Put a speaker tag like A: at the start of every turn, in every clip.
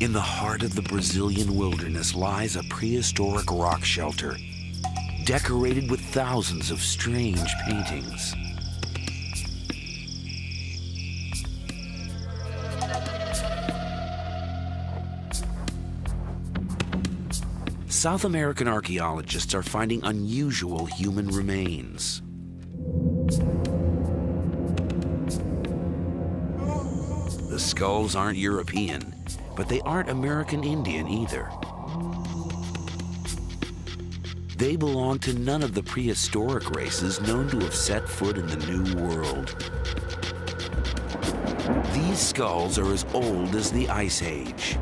A: In the heart of the Brazilian wilderness lies a prehistoric rock shelter, decorated with thousands of strange paintings. South American archaeologists are finding unusual human remains. The skulls aren't European, but they aren't American Indian either. They belong to none of the prehistoric races known to have set foot in the New World. These skulls are as old as the Ice Age.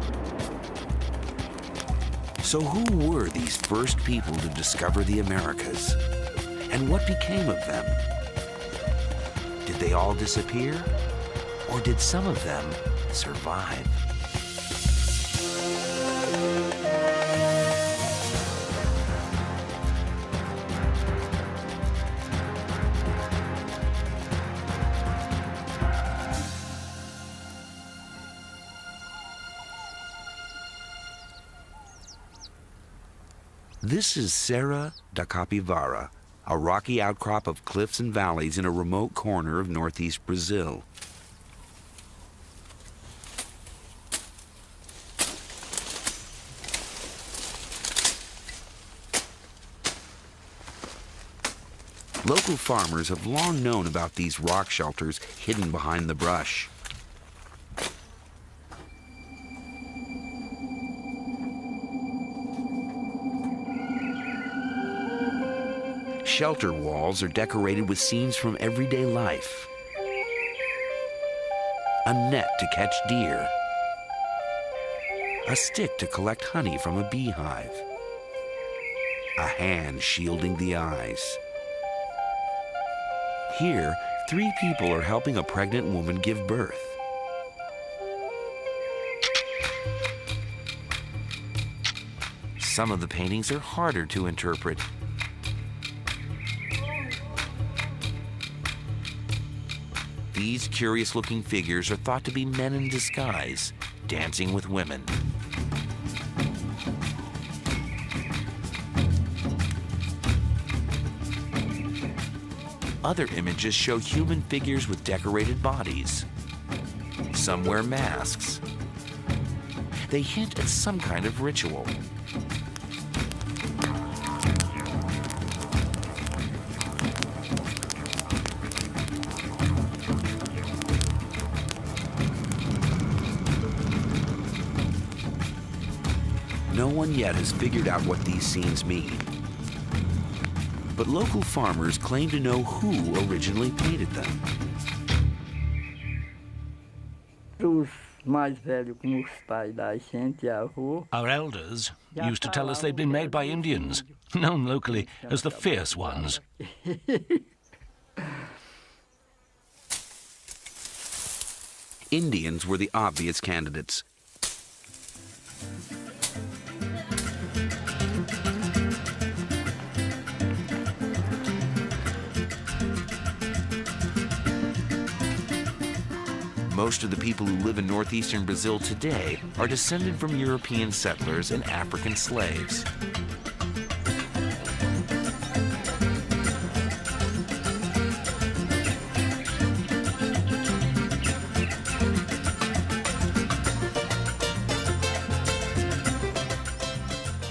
A: So who were these first people to discover the Americas? And what became of them? Did they all disappear? Or did some of them survive? This is Serra da Capivara, a rocky outcrop of cliffs and valleys in a remote corner of northeast Brazil. Local farmers have long known about these rock shelters hidden behind the brush. Shelter walls are decorated with scenes from everyday life. A net to catch deer. A stick to collect honey from a beehive. A hand shielding the eyes. Here, 3 people are helping a pregnant woman give birth. Some of the paintings are harder to interpret. These curious-looking figures are thought to be men in disguise, dancing with women. Other images show human figures with decorated bodies. Some wear masks. They hint at some kind of ritual. No one yet has figured out what these scenes mean. But local farmers claim to know who originally painted them.
B: Our elders used to tell us they'd been made by Indians, known locally as the Fierce Ones.
A: Indians were the obvious candidates. Most of the people who live in northeastern Brazil today are descended from European settlers and African slaves.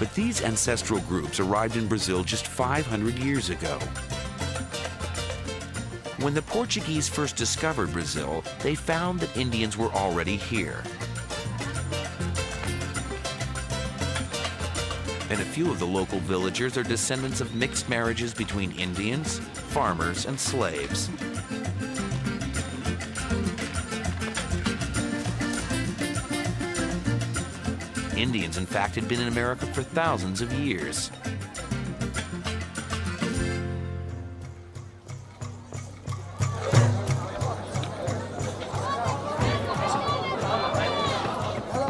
A: But these ancestral groups arrived in Brazil just 500 years ago. When the Portuguese first discovered Brazil, they found that Indians were already here. And a few of the local villagers are descendants of mixed marriages between Indians, farmers, and slaves. Indians, in fact, had been in America for thousands of years.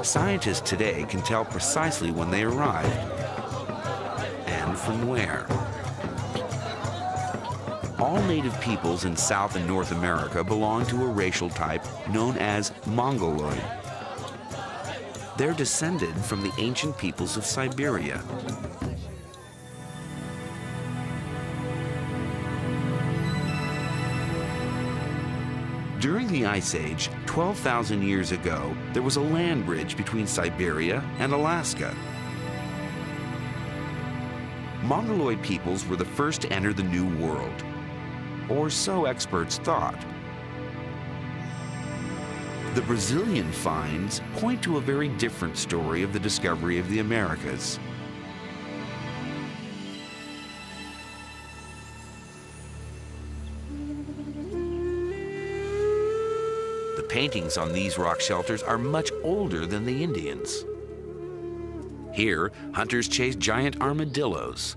A: Scientists today can tell precisely when they arrived and from where. All native peoples in South and North America belong to a racial type known as Mongoloid. They're descended from the ancient peoples of Siberia. During the Ice Age, 12,000 years ago, there was a land bridge between Siberia and Alaska. Mongoloid peoples were the first to enter the New World, or so experts thought. The Brazilian finds point to a very different story of the discovery of the Americas. The paintings on these rock shelters are much older than the Indians. Here, hunters chased giant armadillos,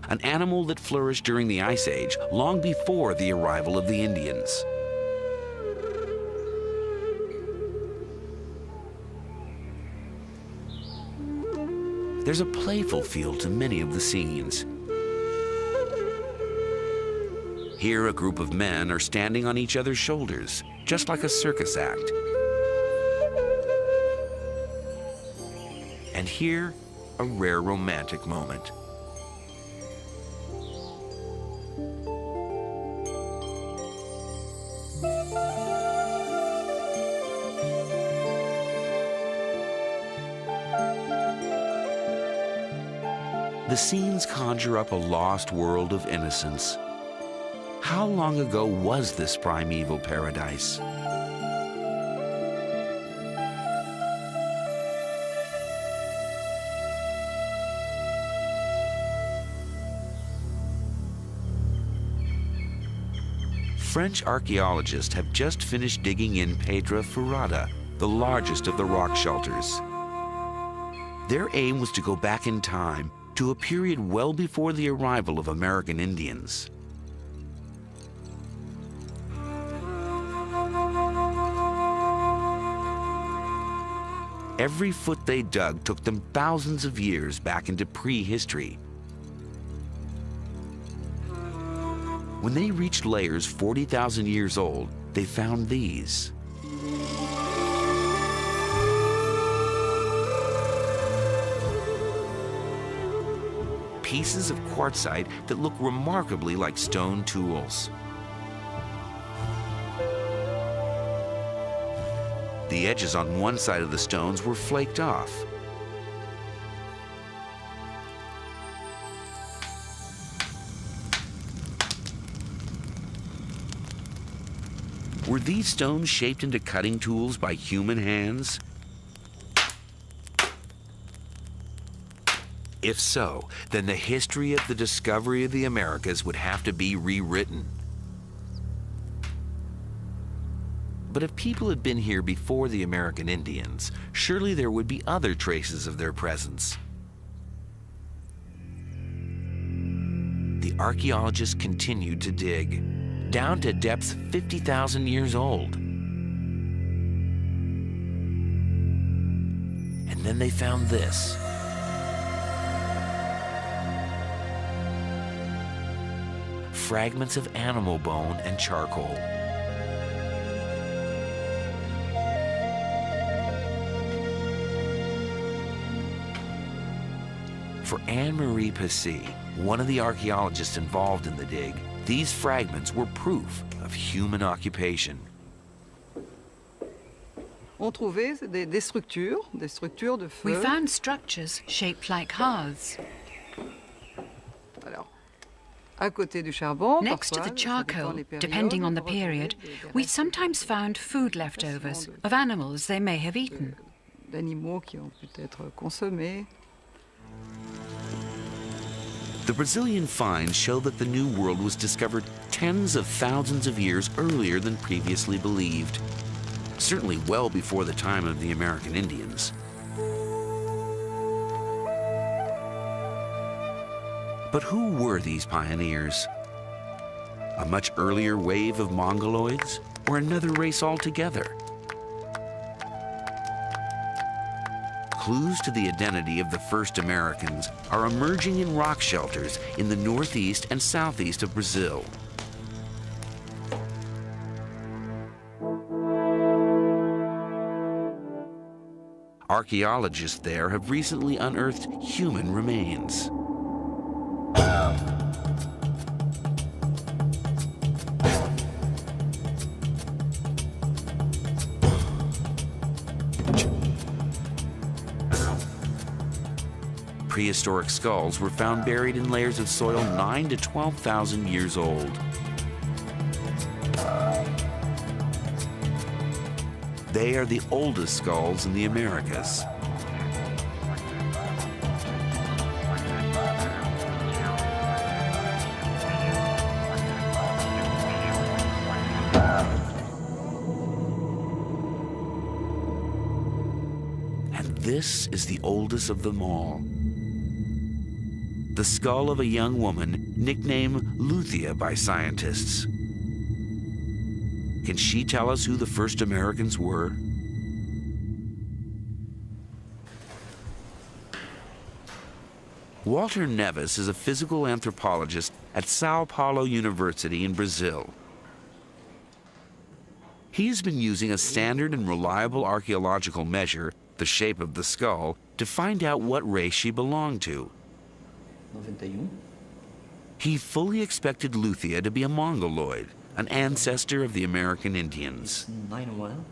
A: an animal that flourished during the Ice Age, long before the arrival of the Indians. There's a playful feel to many of the scenes. Here, a group of men are standing on each other's shoulders, just like a circus act. And here, a rare romantic moment. The scenes conjure up a lost world of innocence. How long ago was this primeval paradise? French archaeologists have just finished digging in Pedra Furada, the largest of the rock shelters. Their aim was to go back in time to a period well before the arrival of American Indians. Every foot they dug took them thousands of years back into prehistory. When they reached layers 40,000 years old, they found these. Pieces of quartzite that look remarkably like stone tools. The edges on one side of the stones were flaked off. Were these stones shaped into cutting tools by human hands? If so, then the history of the discovery of the Americas would have to be rewritten. But if people had been here before the American Indians, surely there would be other traces of their presence. The archaeologists continued to dig, down to depths 50,000 years old. And then they found this. Fragments of animal bone and charcoal. For Anne-Marie Passy, one of the archaeologists involved in the dig, these fragments were proof of human occupation.
C: We
D: found structures shaped like hearths. Next to the charcoal, depending on the period, we sometimes found food leftovers of animals they may have eaten.
A: The Brazilian finds show that the New World was discovered tens of thousands of years earlier than previously believed, certainly well before the time of the American Indians. But who were these pioneers? A much earlier wave of Mongoloids, or another race altogether? Clues to the identity of the first Americans are emerging in rock shelters in the northeast and southeast of Brazil. Archaeologists there have recently unearthed human remains. Prehistoric skulls were found buried in layers of soil 9,000 to 12,000 years old. They are the oldest skulls in the Americas. And this is the oldest of them all. The skull of a young woman nicknamed Luthia by scientists. Can she tell us who the first Americans were? Walter Neves is a physical anthropologist at Sao Paulo University in Brazil. He has been using a standard and reliable archaeological measure, the shape of the skull, to find out what race she belonged to.
C: 91.
A: He fully expected Luthia to be a Mongoloid, an ancestor of the American Indians.
C: 91.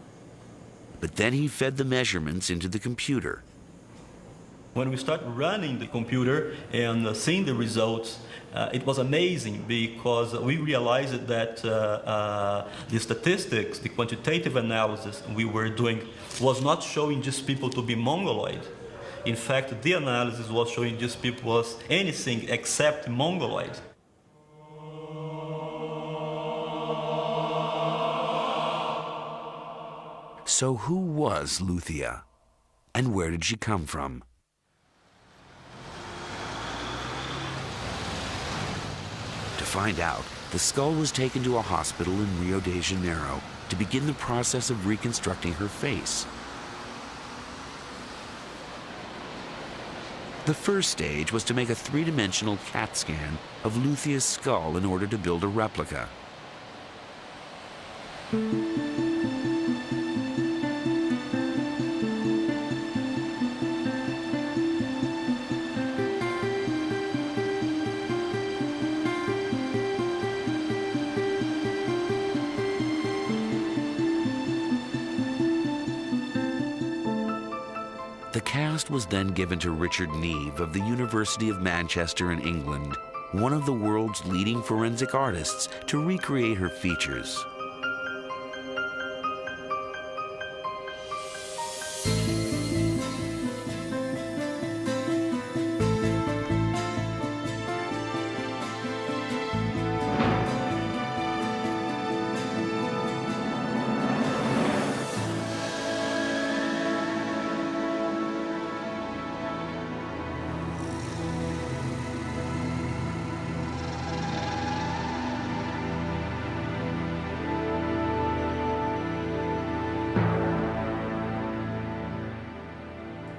A: But then he fed the measurements into the computer.
E: When we started running the computer and seeing the results, it was amazing because we realized that the statistics, the quantitative analysis we were doing was not showing just people to be Mongoloid. In fact, the analysis was showing just people was anything except Mongoloid.
A: So who was Luthia? And where did she come from? To find out, the skull was taken to a hospital in Rio de Janeiro to begin the process of reconstructing her face. The first stage was to make a three-dimensional CAT scan of Luthia's skull in order to build a replica. The cast was then given to Richard Neve of the University of Manchester in England, one of the world's leading forensic artists, to recreate her features.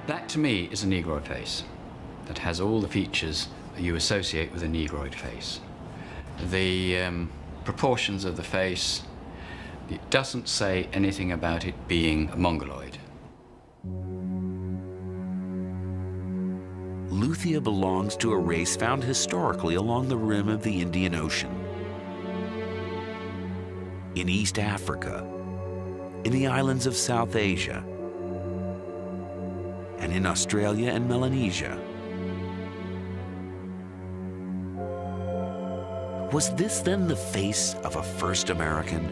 F: That, to me, is a Negroid face that has all the features you associate with a Negroid face. The proportions of the face, it doesn't say anything about it being a Mongoloid.
A: Luthia belongs to a race found historically along the rim of the Indian Ocean, in East Africa, in the islands of South Asia, and in Australia and Melanesia. Was this then the face of a first American?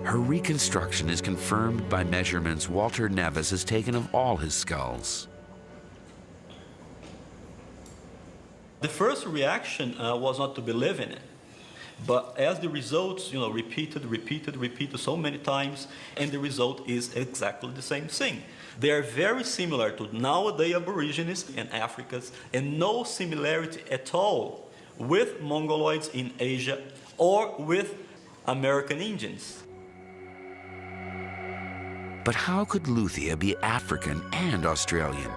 A: Her reconstruction is confirmed by measurements Walter Neves has taken of all his skulls.
E: The first reaction was not to believe in it. But as the results, repeated so many times, and the result is exactly the same thing. They are very similar to nowadays Aborigines and Africans, and no similarity at all with Mongoloids in Asia or with American Indians.
A: But how could Luthia be African and Australian?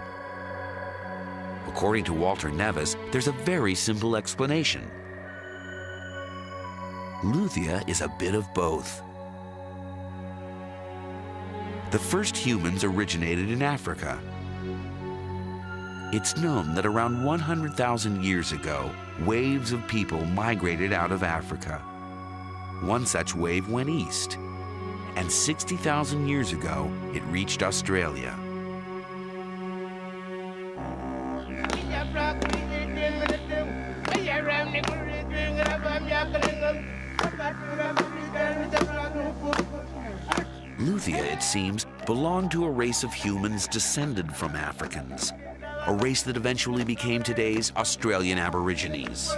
A: According to Walter Neves, there's a very simple explanation. Luthia is a bit of both. The first humans originated in Africa. It's known that around 100,000 years ago, waves of people migrated out of Africa. One such wave went east, and 60,000 years ago, it reached Australia. Luthia, it seems, belonged to a race of humans descended from Africans, a race that eventually became today's Australian Aborigines.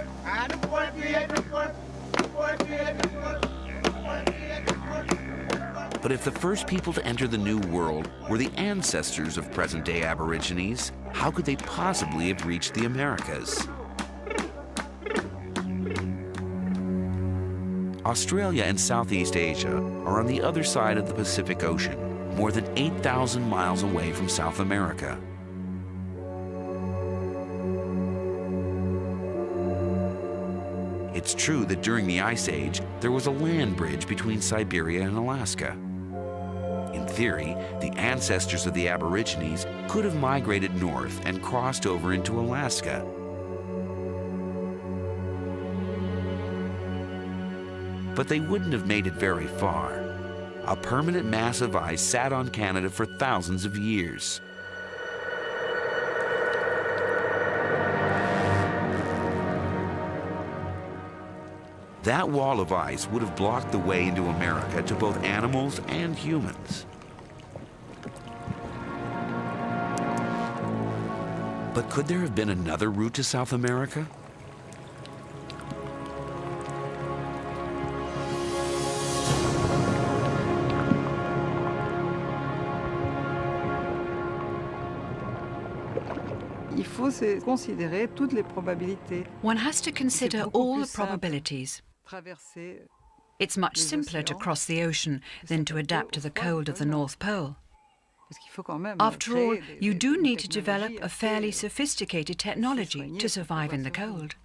A: But if the first people to enter the New World were the ancestors of present-day Aborigines, how could they possibly have reached the Americas? Australia and Southeast Asia are on the other side of the Pacific Ocean, more than 8,000 miles away from South America. It's true that during the Ice Age, there was a land bridge between Siberia and Alaska. In theory, the ancestors of the Aborigines could have migrated north and crossed over into Alaska. But they wouldn't have made it very far. A permanent mass of ice sat on Canada for thousands of years. That wall of ice would have blocked the way into America to both animals and humans. But could there have been another route to South America?
D: One has to consider all the probabilities. It's much simpler to cross the ocean than to adapt to the cold of the North Pole. After all, you do need to develop a fairly sophisticated technology to survive in the cold.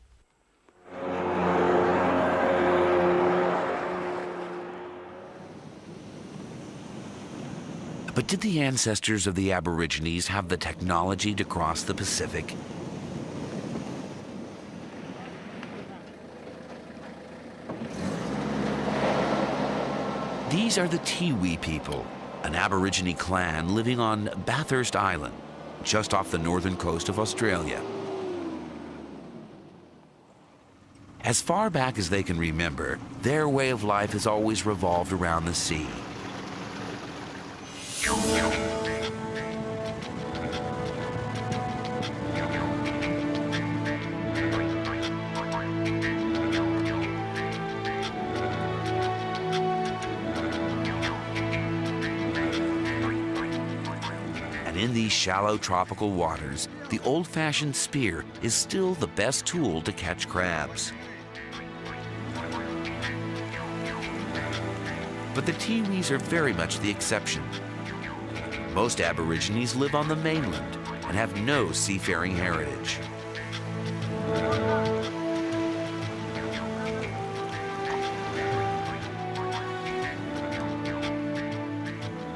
A: But did the ancestors of the Aborigines have the technology to cross the Pacific? These are the Tiwi people, an Aborigine clan living on Bathurst Island, just off the northern coast of Australia. As far back as they can remember, their way of life has always revolved around the sea. And in these shallow tropical waters, the old-fashioned spear is still the best tool to catch crabs. But the Tiwis are very much the exception. Most Aborigines live on the mainland and have no seafaring heritage.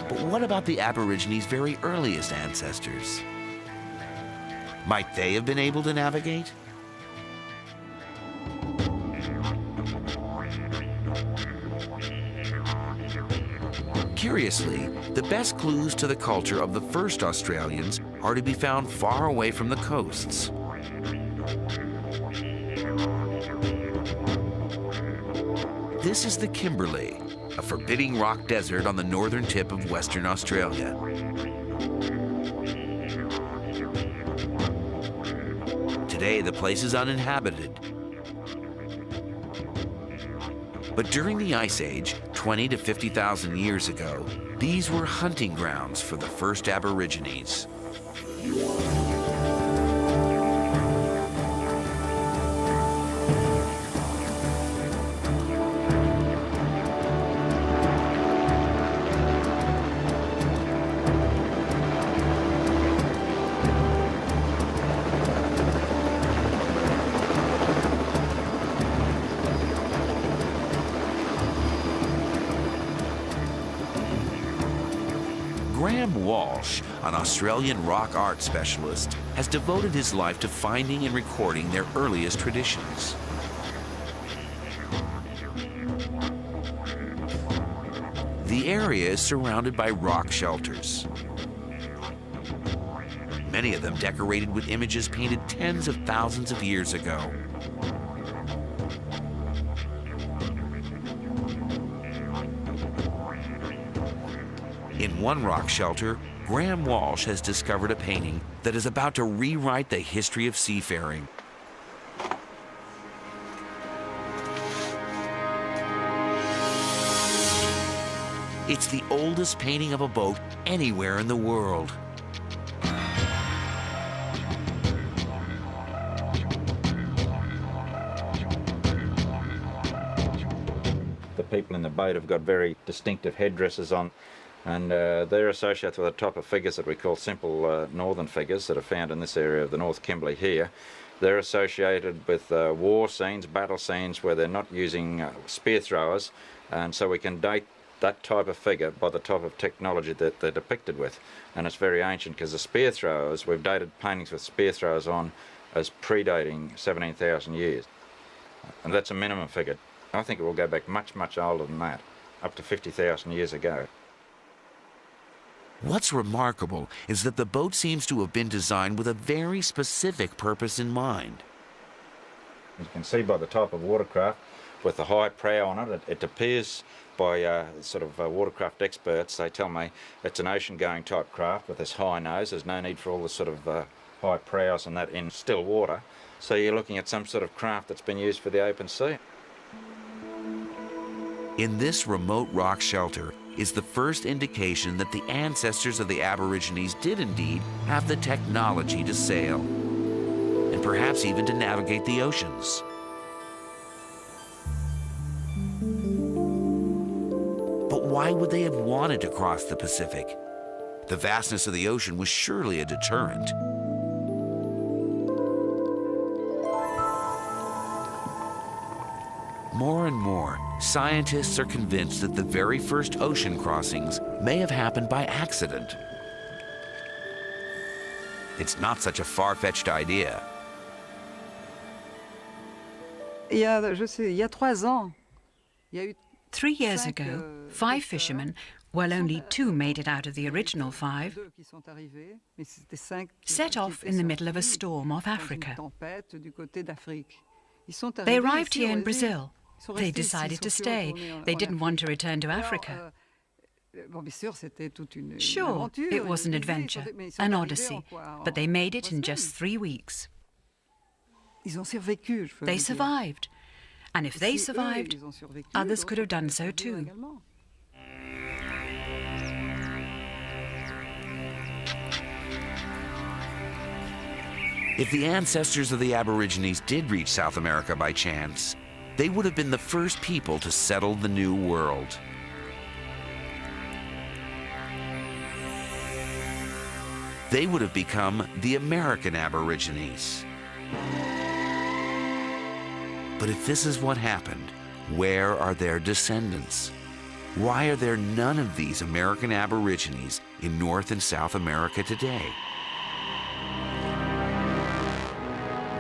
A: But what about the Aborigines' very earliest ancestors? Might they have been able to navigate? Curiously, the best clues to the culture of the first Australians are to be found far away from the coasts. This is the Kimberley, a forbidding rock desert on the northern tip of Western Australia. Today, the place is uninhabited. But during the Ice Age, 20 to 50,000 years ago, these were hunting grounds for the first Aborigines. Graham Walsh, an Australian rock art specialist, has devoted his life to finding and recording their earliest traditions. The area is surrounded by rock shelters, many of them decorated with images painted tens of thousands of years ago. In one rock shelter, Graham Walsh has discovered a painting that is about to rewrite the history of seafaring. It's the oldest painting of a boat anywhere in the world.
G: The people in the boat have got very distinctive headdresses on, and they're associated with a type of figures that we call simple northern figures that are found in this area of the North Kimberley here. They're associated with war scenes, battle scenes where they're not using spear throwers, and so we can date that type of figure by the type of technology that they're depicted with. And it's very ancient because the spear throwers, we've dated paintings with spear throwers on as predating 17,000 years. And that's a minimum figure. I think it will go back much, much older than that, up to 50,000 years ago.
A: What's remarkable is that the boat seems to have been designed with a very specific purpose in mind.
G: You can see by the type of watercraft with the high prow on it, it appears by watercraft experts, they tell me it's an ocean-going type craft with this high nose. There's no need for all the sort of high prows and that in still water. So you're looking at some sort of craft that's been used for the open sea.
A: In this remote rock shelter is the first indication that the ancestors of the Aborigines did indeed have the technology to sail, and perhaps even to navigate the oceans. But why would they have wanted to cross the Pacific? The vastness of the ocean was surely a deterrent. More and more, scientists are convinced that the very first ocean crossings may have happened by accident. It's not such a far-fetched idea.
D: Il y a 3 ans, 3 years ago, 5 fishermen, well, only 2 made it out of the original 5, set off in the middle of a storm off Africa. They arrived here in Brazil. They decided to stay. They didn't want to return to Africa. Sure, it was an adventure, an odyssey, but they made it in just 3 weeks. They survived. And if they survived, others could have done so too.
A: If the ancestors of the Aborigines did reach South America by chance, they would have been the first people to settle the New World. They would have become the American Aborigines. But if this is what happened, where are their descendants? Why are there none of these American Aborigines in North and South America today?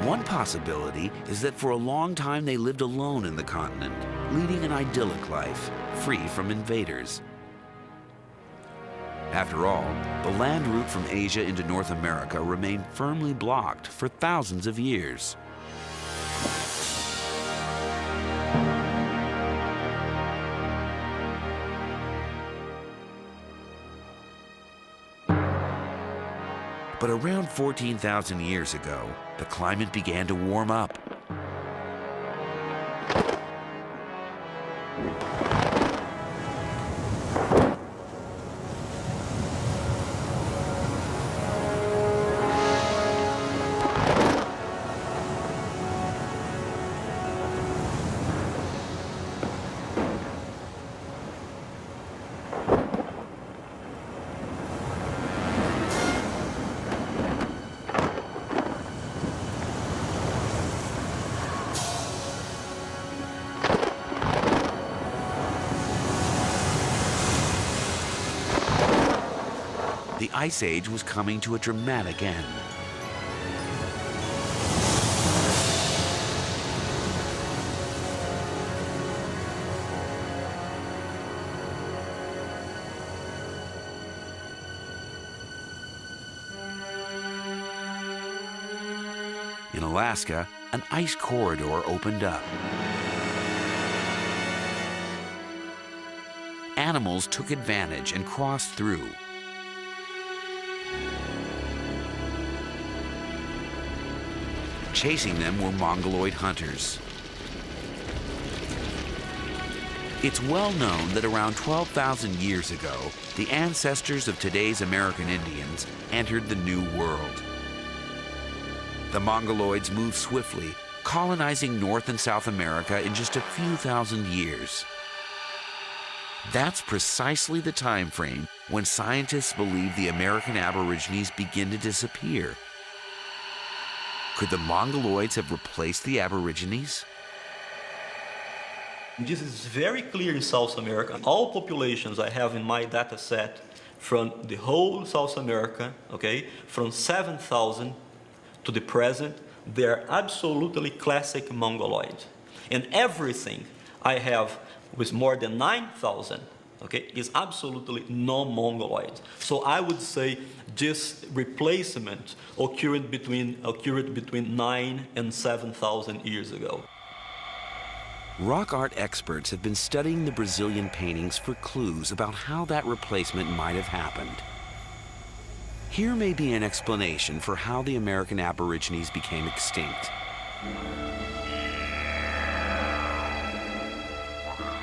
A: One possibility is that for a long time they lived alone in the continent, leading an idyllic life, free from invaders. After all, the land route from Asia into North America remained firmly blocked for thousands of years. But around 14,000 years ago, the climate began to warm up. the Ice Age was coming to a dramatic end. In Alaska, an ice corridor opened up. Animals took advantage and crossed through. Chasing them were Mongoloid hunters. It's well known that around 12,000 years ago, the ancestors of today's American Indians entered the New World. The Mongoloids moved swiftly, colonizing North and South America in just a few thousand years. That's precisely the time frame when scientists believe the American Aborigines begin to disappear. Could the Mongoloids have replaced the Aborigines?
E: This is very clear in South America. All populations I have in my data set from the whole South America, okay, from 7,000 to the present, they're absolutely classic Mongoloid. And everything I have with more than 9,000, okay, is absolutely non-Mongoloid. So I would say this replacement occurred between 9 and 7,000 years ago.
A: Rock art experts have been studying the Brazilian paintings for clues about how that replacement might have happened. Here may be an explanation for how the American Aborigines became extinct.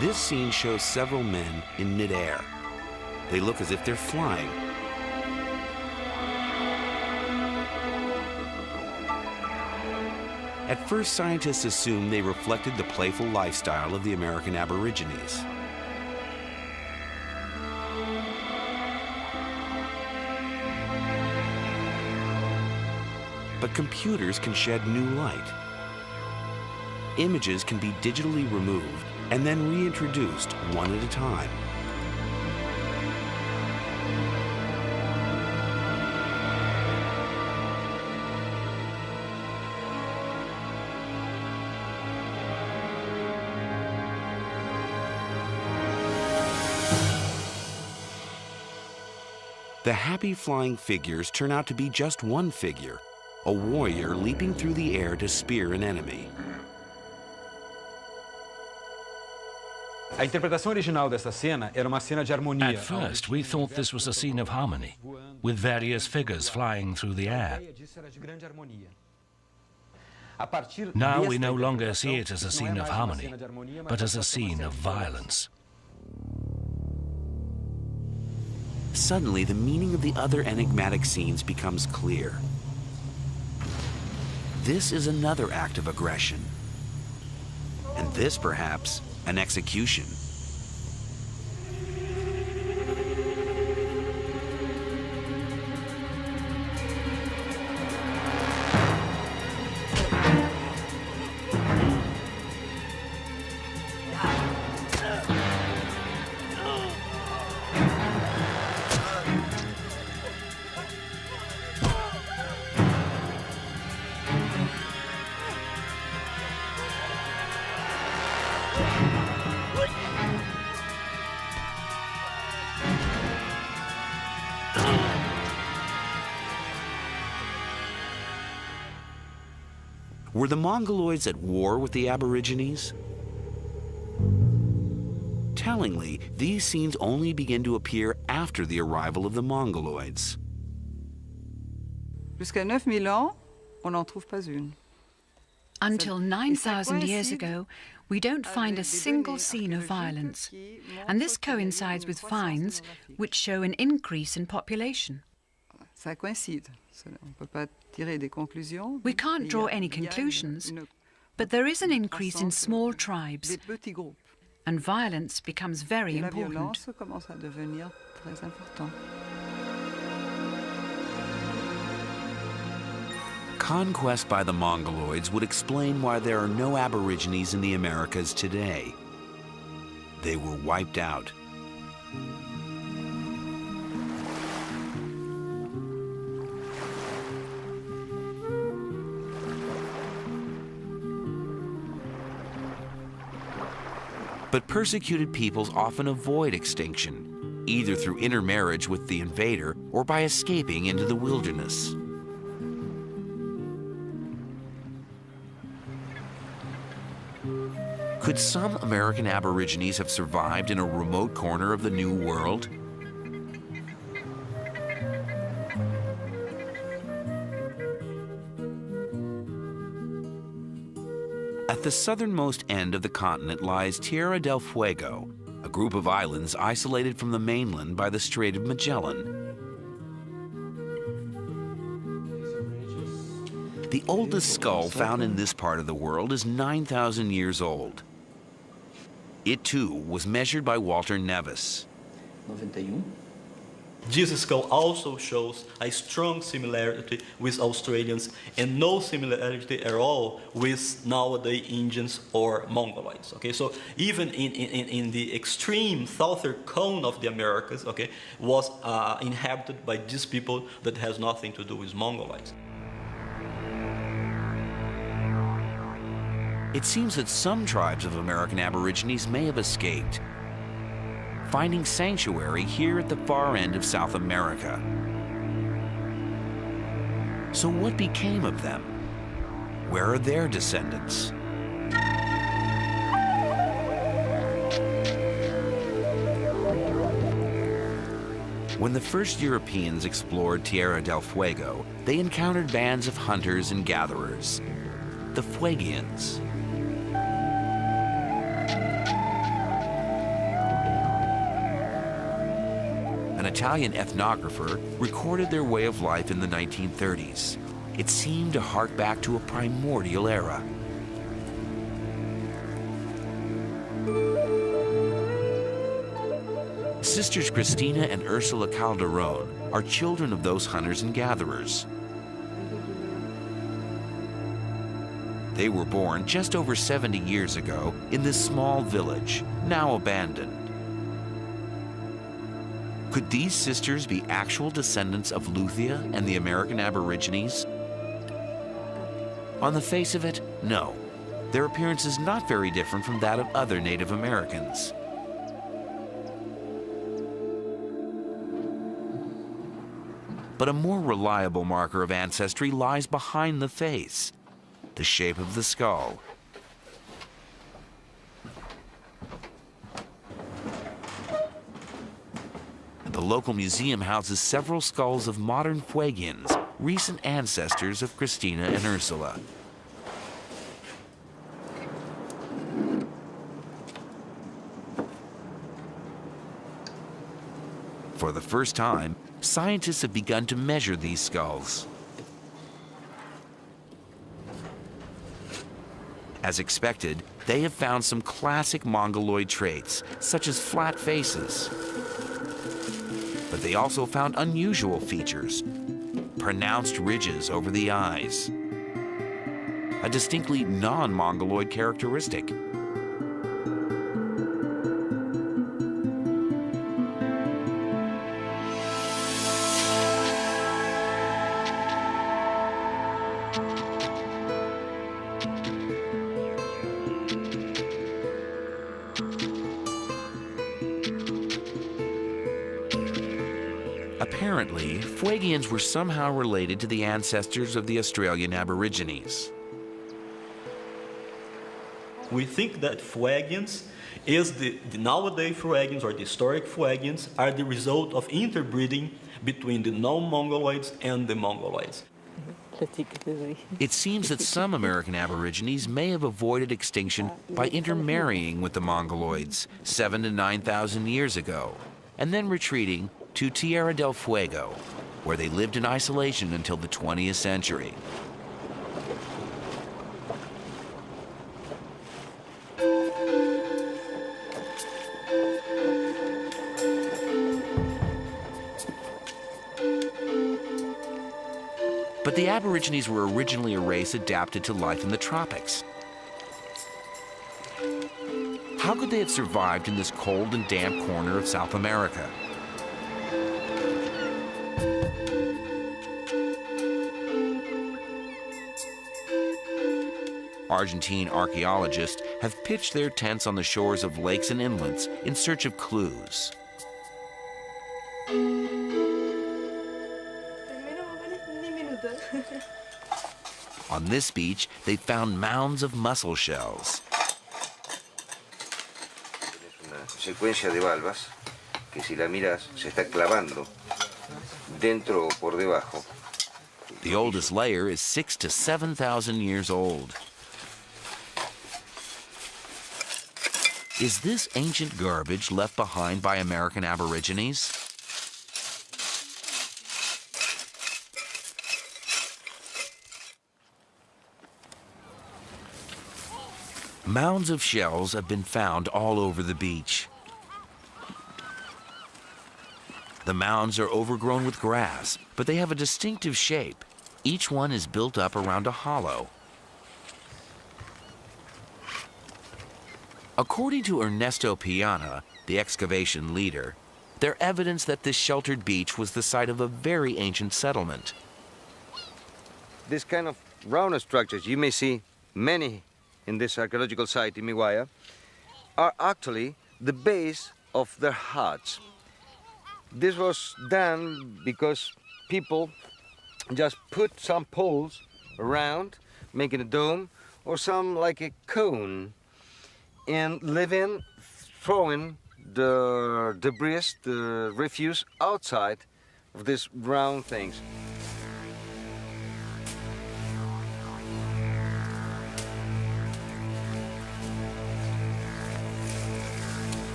A: This scene shows several men in midair. They look as if they're flying. At first, scientists assumed they reflected the playful lifestyle of the American Aborigines. But computers can shed new light. Images can be digitally removed and then reintroduced one at a time. The happy flying figures turn out to be just one figure, a warrior leaping through the air to spear an enemy.
B: At first, we thought this was a scene of harmony, with various figures flying through the air. Now we no longer see it as a scene of harmony, but as a scene of violence.
A: Suddenly, the meaning of the other enigmatic scenes becomes clear. This is another act of aggression. And this, perhaps, an execution. Were the Mongoloids at war with the Aborigines? Tellingly, these scenes only begin to appear after the arrival of the Mongoloids.
H: Jusqu'à 9000 ans, on n'en trouve pas une.
D: Until 9,000 years ago, we don't find a single scene of violence. And this coincides with finds which show an increase in population.
H: Ça coïncide. On peut pas tirer des conclusions.
D: We can't draw any conclusions, but there is an increase in small tribes, and violence becomes very important.
H: La violence commence à devenir très important.
A: Conquest by the Mongoloids would explain why there are no Aborigines in the Americas today. They were wiped out. But persecuted peoples often avoid extinction, either through intermarriage with the invader or by escaping into the wilderness. Could some American Aborigines have survived in a remote corner of the New World? At the southernmost end of the continent lies Tierra del Fuego, a group of islands isolated from the mainland by the Strait of Magellan. The oldest skull found in this part of the world is 9,000 years old. It too was measured by Walter Nevis.
C: 91.
E: This skull also shows a strong similarity with Australians and no similarity at all with nowadays Indians or Mongoloids. Okay, so even in the extreme southern cone of the Americas, okay, was inhabited by these people that has nothing to do with Mongoloids.
A: It seems that some tribes of American Aborigines may have escaped, finding sanctuary here at the far end of South America. So what became of them? Where are their descendants? When the first Europeans explored Tierra del Fuego, they encountered bands of hunters and gatherers, the Fuegians. An Italian ethnographer recorded their way of life in the 1930s. It seemed to hark back to a primordial era. Sisters Cristina and Ursula Calderon are children of those hunters and gatherers. They were born just over 70 years ago in this small village, now abandoned. Could these sisters be actual descendants of Luthia and the American Aborigines? On the face of it, no. Their appearance is not very different from that of other Native Americans. But a more reliable marker of ancestry lies behind the face, the shape of the skull. The local museum houses several skulls of modern Fuegians, recent ancestors of Cristina and Ursula. For the first time, scientists have begun to measure these skulls. As expected, they have found some classic Mongoloid traits, such as flat faces. But they also found unusual features, pronounced ridges over the eyes, a distinctly non-Mongoloid characteristic. Apparently, Fuegians were somehow related to the ancestors of the Australian Aborigines.
E: We think that Fuegians is the nowadays Fuegians or the historic Fuegians are the result of interbreeding between the non-Mongoloids and the Mongoloids.
A: It seems that some American Aborigines may have avoided extinction by intermarrying with the Mongoloids 7,000 to 9,000 years ago, and then retreating to Tierra del Fuego, where they lived in isolation until the 20th century. But the Aborigines were originally a race adapted to life in the tropics. How could they have survived in this cold and damp corner of South America? Argentine archaeologists have pitched their tents on the shores of lakes and inlets in search of clues. On this beach, they found mounds of mussel shells.
I: Secuencia de valvas que si la miras se está clavando dentro o por debajo.
A: The oldest layer is 6,000 to 7,000 years old. Is this ancient garbage left behind by American Aborigines? Mounds of shells have been found all over the beach. The mounds are overgrown with grass, but they have a distinctive shape. Each one is built up around a hollow. According to Ernesto Piana, the excavation leader, they're evidence that this sheltered beach was the site of a very ancient settlement.
I: This kind of round structures, you may see many in this archaeological site in Miwaya, are actually the base of their huts. This was done because people just put some poles around, making a dome, or some like a cone, and living, throwing the debris, the refuse outside of these round things.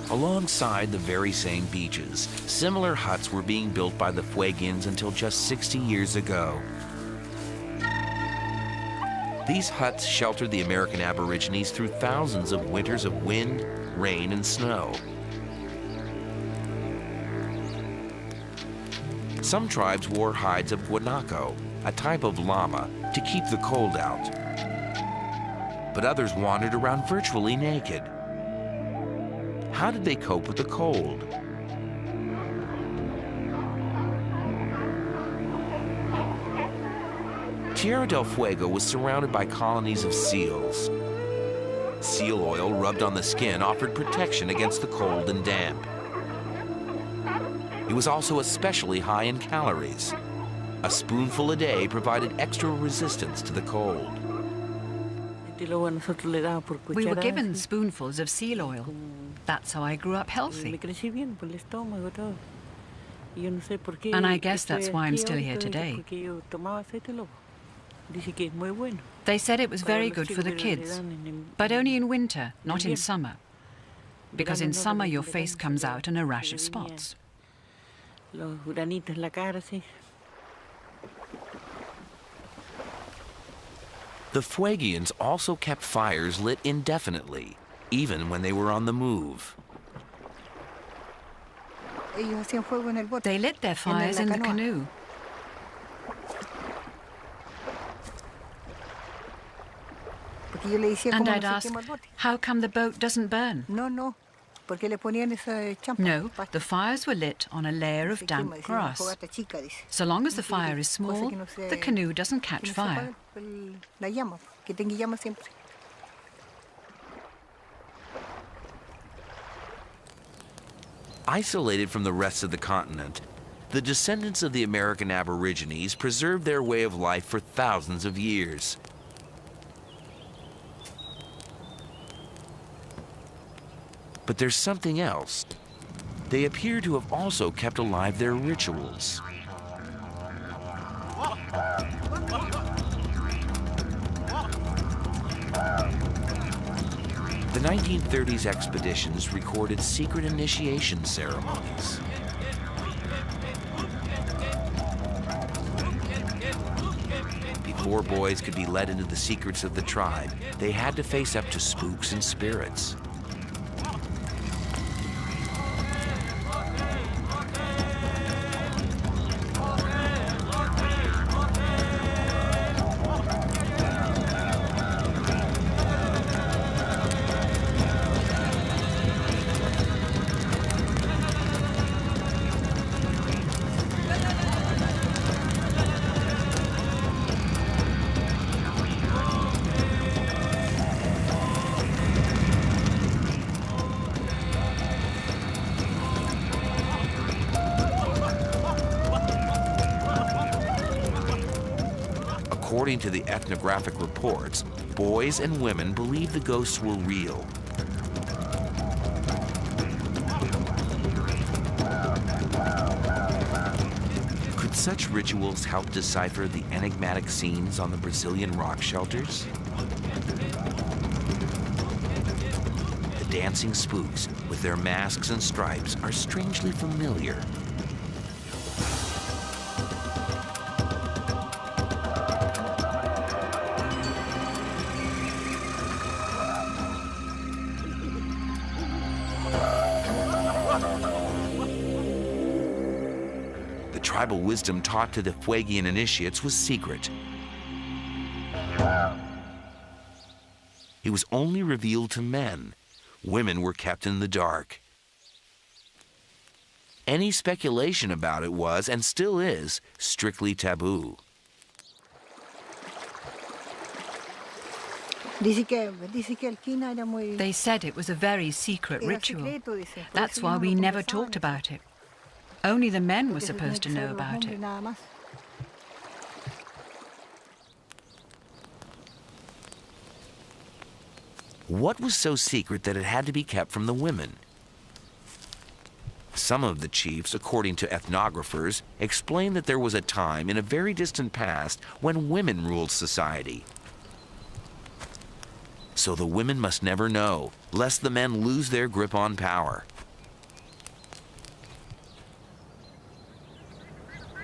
A: Alongside the very same beaches, similar huts were being built by the Fuegians until just 60 years ago. These huts sheltered the American Aborigines through thousands of winters of wind, rain, and snow. Some tribes wore hides of guanaco, a type of llama, to keep the cold out. But others wandered around virtually naked. How did they cope with the cold? Tierra del Fuego was surrounded by colonies of seals. Seal oil rubbed on the skin offered protection against the cold and damp. It was also especially high in calories. A spoonful a day provided extra resistance to the cold.
D: We were given spoonfuls of seal oil. That's how I grew up healthy. And I guess that's why I'm still here today. They said it was very good for the kids, but only in winter, not in summer. Because in summer your face comes out in a rash of spots.
A: The Fuegians also kept fires lit indefinitely, even when they were on the move.
D: They lit their fires in the canoe. And I'd ask, how come the boat doesn't burn? No, the fires were lit on a layer of damp grass. So long as the fire is small, the canoe doesn't catch fire.
A: Isolated from the rest of the continent, the descendants of the American Aborigines preserved their way of life for thousands of years. But there's something else. They appear to have also kept alive their rituals. The 1930s expeditions recorded secret initiation ceremonies. Before boys could be led into the secrets of the tribe, they had to face up to spooks and spirits. According to the ethnographic reports, boys and women believed the ghosts were real. Could such rituals help decipher the enigmatic scenes on the Brazilian rock shelters? The dancing spooks, with their masks and stripes, are strangely familiar. Tribal wisdom taught to the Fuegian initiates was secret. It was only revealed to men. Women were kept in the dark. Any speculation about it was, and still is, strictly taboo.
D: They said it was a very secret ritual. That's why we never talked about it. Only the men were supposed to know about it.
A: What was so secret that it had to be kept from the women? Some of the chiefs, according to ethnographers, explain that there was a time in a very distant past when women ruled society. So the women must never know, lest the men lose their grip on power.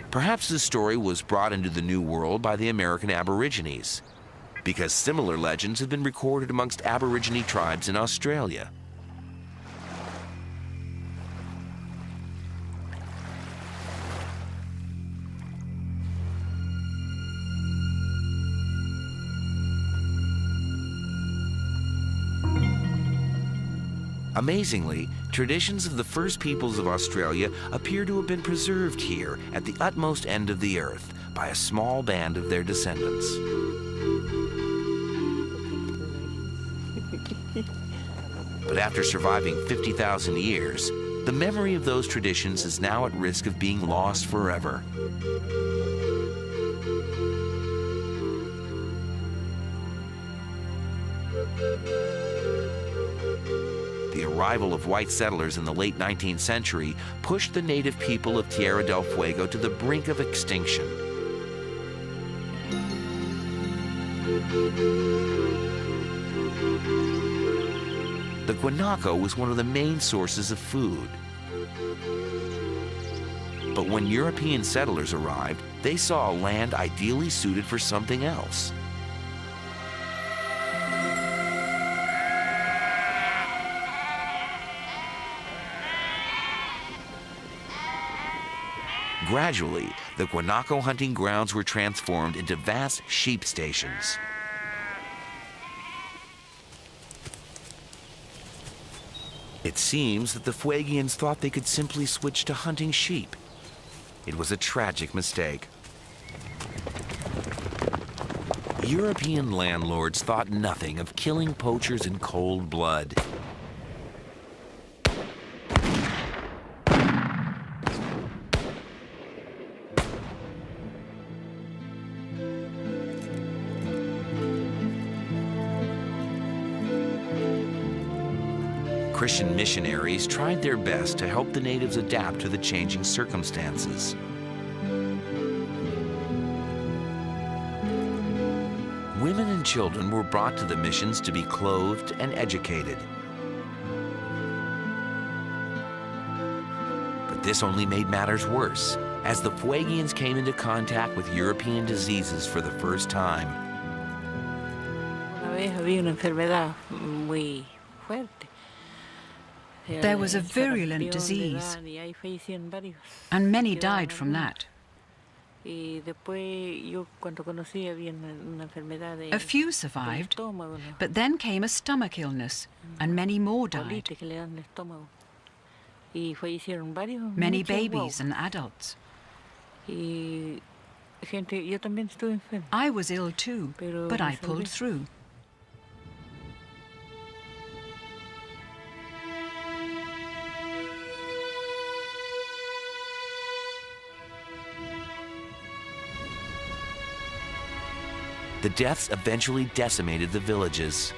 A: Perhaps the story was brought into the New World by the American Aborigines, because similar legends have been recorded amongst Aborigine tribes in Australia. Amazingly, traditions of the first peoples of Australia appear to have been preserved here at the utmost end of the earth by a small band of their descendants. But after surviving 50,000 years, the memory of those traditions is now at risk of being lost forever. The arrival of white settlers in the late 19th century pushed the native people of Tierra del Fuego to the brink of extinction. The guanaco was one of the main sources of food. But when European settlers arrived, they saw a land ideally suited for something else. Gradually, the guanaco hunting grounds were transformed into vast sheep stations. It seems that the Fuegians thought they could simply switch to hunting sheep. It was a tragic mistake. European landlords thought nothing of killing poachers in cold blood. Christian missionaries tried their best to help the natives adapt to the changing circumstances. Women and children were brought to the missions to be clothed and educated. But this only made matters worse, as the Fuegians came into contact with European diseases for the first time.
D: There was a virulent disease, and many died from that. A few survived, but then came a stomach illness, and many more died. Many babies and adults. I was ill too, but I pulled through.
A: The deaths eventually decimated the villages.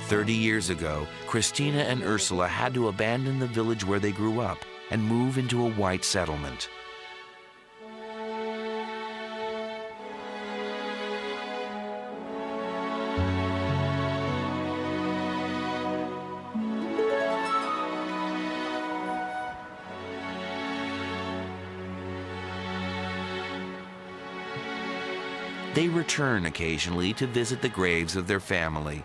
A: "30 years ago, Christina and Ursula had to abandon the village where they grew up and move into a white settlement. They return occasionally to visit the graves of their family.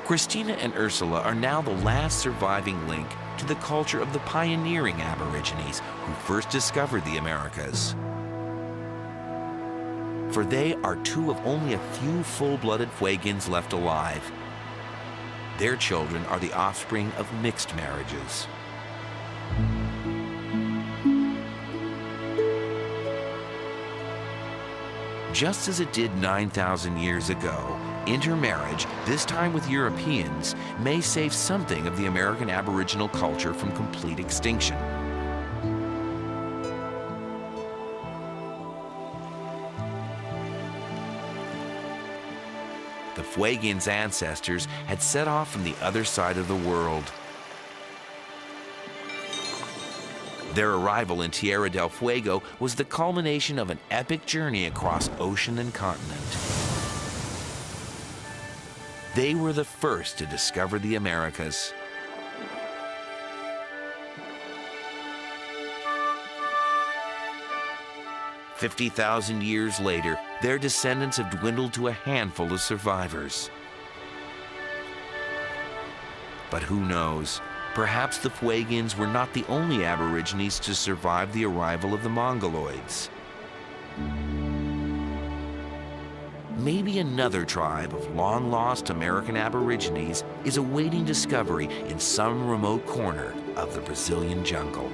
A: Christina and Ursula are now the last surviving link to the culture of the pioneering Aborigines who first discovered the Americas. For they are two of only a few full-blooded Fuegians left alive. Their children are the offspring of mixed marriages. Just as it did 9,000 years ago, intermarriage, this time with Europeans, may save something of the American Aboriginal culture from complete extinction. The Fuegians' ancestors had set off from the other side of the world. Their arrival in Tierra del Fuego was the culmination of an epic journey across ocean and continent. They were the first to discover the Americas. "50,000 years later, their descendants have dwindled to a handful of survivors. But who knows? Perhaps the Fuegians were not the only Aborigines to survive the arrival of the Mongoloids. Maybe another tribe of long-lost American Aborigines is awaiting discovery in some remote corner of the Brazilian jungle.